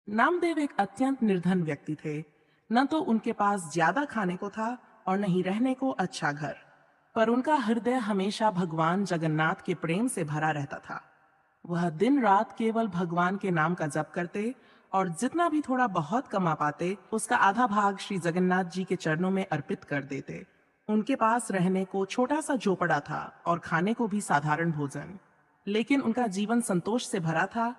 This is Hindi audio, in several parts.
नामदेव एक अत्यंत निर्धन व्यक्ति थे। न तो उनके पास ज्यादा खाने को था और न ही रहने को अच्छा घर, पर उनका हृदय हमेशा भगवान जगन्नाथ के प्रेम से भरा रहता था। वह दिन रात केवल भगवान के नाम का जप करते और जितना भी थोड़ा बहुत कमा पाते उसका आधा भाग श्री जगन्नाथ जी के चरणों में अर्पित कर देते। उनके पास रहने को छोटा सा झोपड़ा था और खाने को भी साधारण भोजन, लेकिन उनका जीवन संतोष से भरा था,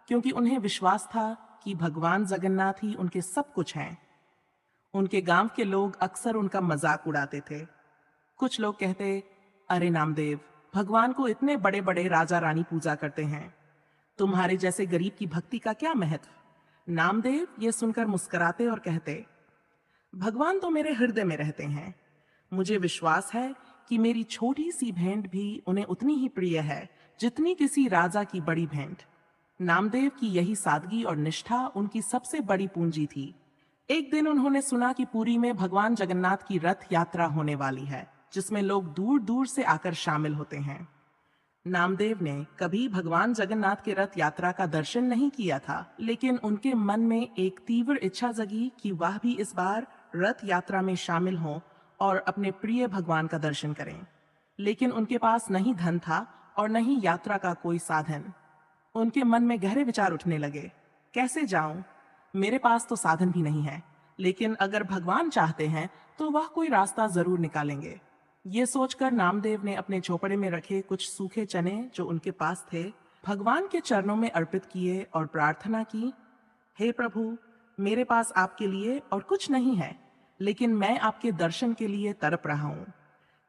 क्योंकि उन्हें विश्वास था कि भगवान जगन्नाथ ही उनके सब कुछ हैं। उनके गांव के लोग अक्सर उनका मजाक उड़ाते थे। कुछ लोग कहते, अरे नामदेव, भगवान को इतने बड़े बड़े राजा रानी पूजा करते हैं, तुम्हारे जैसे गरीब की भक्ति का क्या महत्व। नामदेव ये सुनकर मुस्कुराते और कहते, भगवान तो मेरे हृदय में रहते हैं। मुझे विश्वास है कि मेरी छोटी सी भेंट भी उन्हें उतनी ही प्रिय है जितनी किसी राजा की बड़ी भेंट। नामदेव की यही सादगी और निष्ठा उनकी सबसे बड़ी पूंजी थी। एक दिन उन्होंने सुना कि पुरी में भगवान जगन्नाथ की रथ यात्रा होने वाली है, जिसमें लोग दूर दूर से आकर शामिल होते हैं। नामदेव ने कभी भगवान जगन्नाथ के रथ यात्रा का दर्शन नहीं किया था, लेकिन उनके मन में एक तीव्र इच्छा जगी कि वह भी इस बार रथ यात्रा में शामिल हों और अपने प्रिय भगवान का दर्शन करें। लेकिन उनके पास न ही धन था और न ही यात्रा का कोई साधन। उनके मन में गहरे विचार उठने लगे, कैसे जाऊं? मेरे पास तो साधन भी नहीं है, लेकिन अगर भगवान चाहते हैं तो वह कोई रास्ता जरूर निकालेंगे। ये सोचकर नामदेव ने अपने झोपड़े में रखे कुछ सूखे चने जो उनके पास थे भगवान के चरणों में अर्पित किए और प्रार्थना की, हे प्रभु, मेरे पास आपके लिए और कुछ नहीं है, लेकिन मैं आपके दर्शन के लिए तड़प रहा हूँ।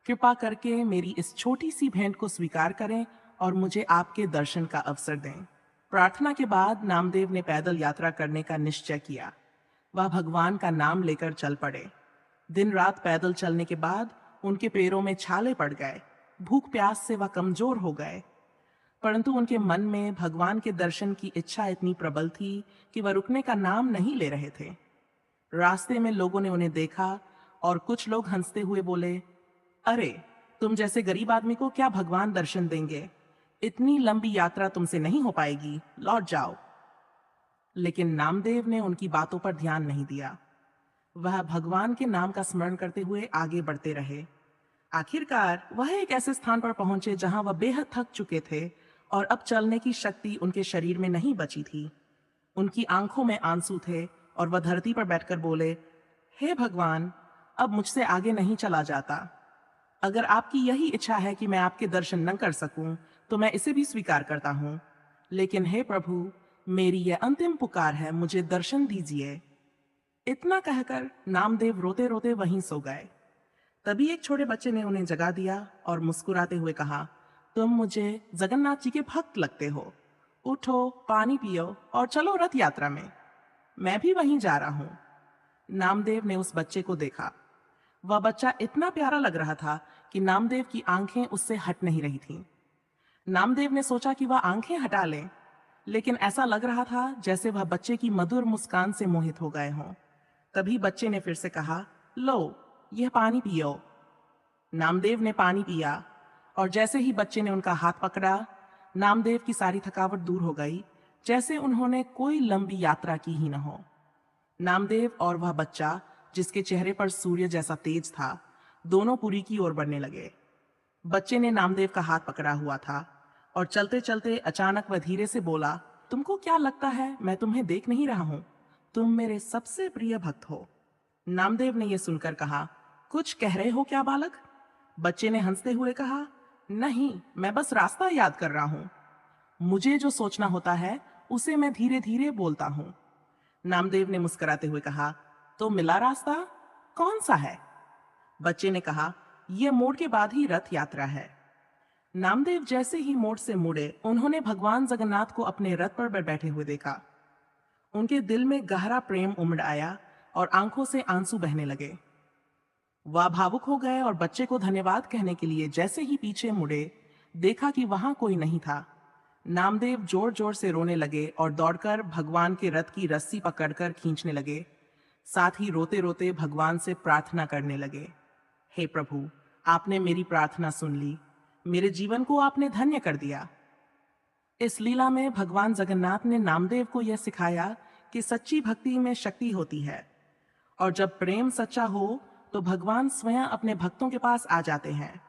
कृपा करके मेरी इस छोटी सी भेंट को स्वीकार करें और मुझे आपके दर्शन का अवसर दें। प्रार्थना के बाद नामदेव ने पैदल यात्रा करने का निश्चय किया। वह भगवान का नाम लेकर चल पड़े। दिन रात पैदल चलने के बाद उनके पैरों में छाले पड़ गए। भूख प्यास से वह कमजोर हो गए, परंतु उनके मन में भगवान के दर्शन की इच्छा इतनी प्रबल थी कि वह रुकने का नाम नहीं ले रहे थे। रास्ते में लोगों ने उन्हें देखा और कुछ लोग हंसते हुए बोले, अरे, तुम जैसे गरीब आदमी को क्या भगवान दर्शन देंगे? इतनी लंबी यात्रा तुमसे नहीं हो पाएगी, लौट जाओ। लेकिन नामदेव ने उनकी बातों पर ध्यान नहीं दिया। वह भगवान के नाम का स्मरण करते हुए आगे बढ़ते रहे। आखिरकार वह एक ऐसे स्थान पर पहुंचे जहां वह बेहद थक चुके थे और अब चलने की शक्ति उनके शरीर में नहीं बची थी। उनकी आंखों में आंसू थे और वह धरती पर बैठकर बोले, हे भगवान, अब मुझसे आगे नहीं चला जाता। अगर आपकी यही इच्छा है कि मैं आपके दर्शन न कर सकूं, तो मैं इसे भी स्वीकार करता हूं। लेकिन हे प्रभु, मेरी यह अंतिम पुकार है, मुझे दर्शन दीजिए। इतना कहकर नामदेव रोते रोते वहीं सो गए। तभी एक छोटे बच्चे ने उन्हें जगा दिया और मुस्कुराते हुए कहा, तुम मुझे जगन्नाथ जी के भक्त लगते हो। उठो, पानी पियो और चलो रथ यात्रा में। मैं भी वहीं जा रहा हूं। नामदेव ने उस बच्चे को देखा। वह बच्चा इतना प्यारा लग रहा था कि नामदेव की आंखें उससे हट नहीं रही थीं। नामदेव ने सोचा कि वह आंखें हटा ले, लेकिन ऐसा लग रहा था जैसे वह बच्चे की मधुर मुस्कान से मोहित हो गए हों। तभी बच्चे ने फिर से कहा, लो, यह पानी पियो। नामदेव ने पानी पिया और जैसे ही बच्चे ने उनका हाथ पकड़ा, नामदेव की सारी थकावट दूर हो गई, जैसे उन्होंने कोई लंबी यात्रा की ही न हो। नामदेव और वह बच्चा, जिसके चेहरे पर सूर्य जैसा तेज था, दोनों पुरी की ओर बढ़ने लगे। बच्चे ने नामदेव का हाथ पकड़ा हुआ था और चलते चलते अचानक वह धीरे से बोला, तुमको क्या लगता है मैं तुम्हें देख नहीं रहा हूं? तुम मेरे सबसे प्रिय भक्त हो। नामदेव ने यह सुनकर कहा, कुछ कह रहे हो क्या बालक? बच्चे ने हंसते हुए कहा, नहीं, मैं बस रास्ता याद कर रहा हूं। मुझे जो सोचना होता है उसे मैं धीरे धीरे बोलता हूं। नामदेव ने मुस्कुराते हुए कहा, तो मिला रास्ता? कौन सा है? बच्चे ने कहा, यह मोड़ के बाद ही रथ यात्रा है। नामदेव जैसे ही मोड़ से मुड़े, उन्होंने भगवान जगन्नाथ को अपने रथ पर बैठे हुए देखा। उनके दिल में गहरा प्रेम उमड़ आया और आंखों से आंसू बहने लगे। वह भावुक हो गए और बच्चे को धन्यवाद कहने के लिए जैसे ही पीछे मुड़े, देखा कि वहां कोई नहीं था। नामदेव जोर जोर से रोने लगे और दौड़कर भगवान के रथ की रस्सी पकड़कर खींचने लगे। साथ ही रोते रोते भगवान से प्रार्थना करने लगे, हे प्रभु, आपने मेरी प्रार्थना सुन ली, मेरे जीवन को आपने धन्य कर दिया। इस लीला में भगवान जगन्नाथ ने नामदेव को यह सिखाया कि सच्ची भक्ति में शक्ति होती है, और जब प्रेम सच्चा हो तो भगवान स्वयं अपने भक्तों के पास आ जाते हैं।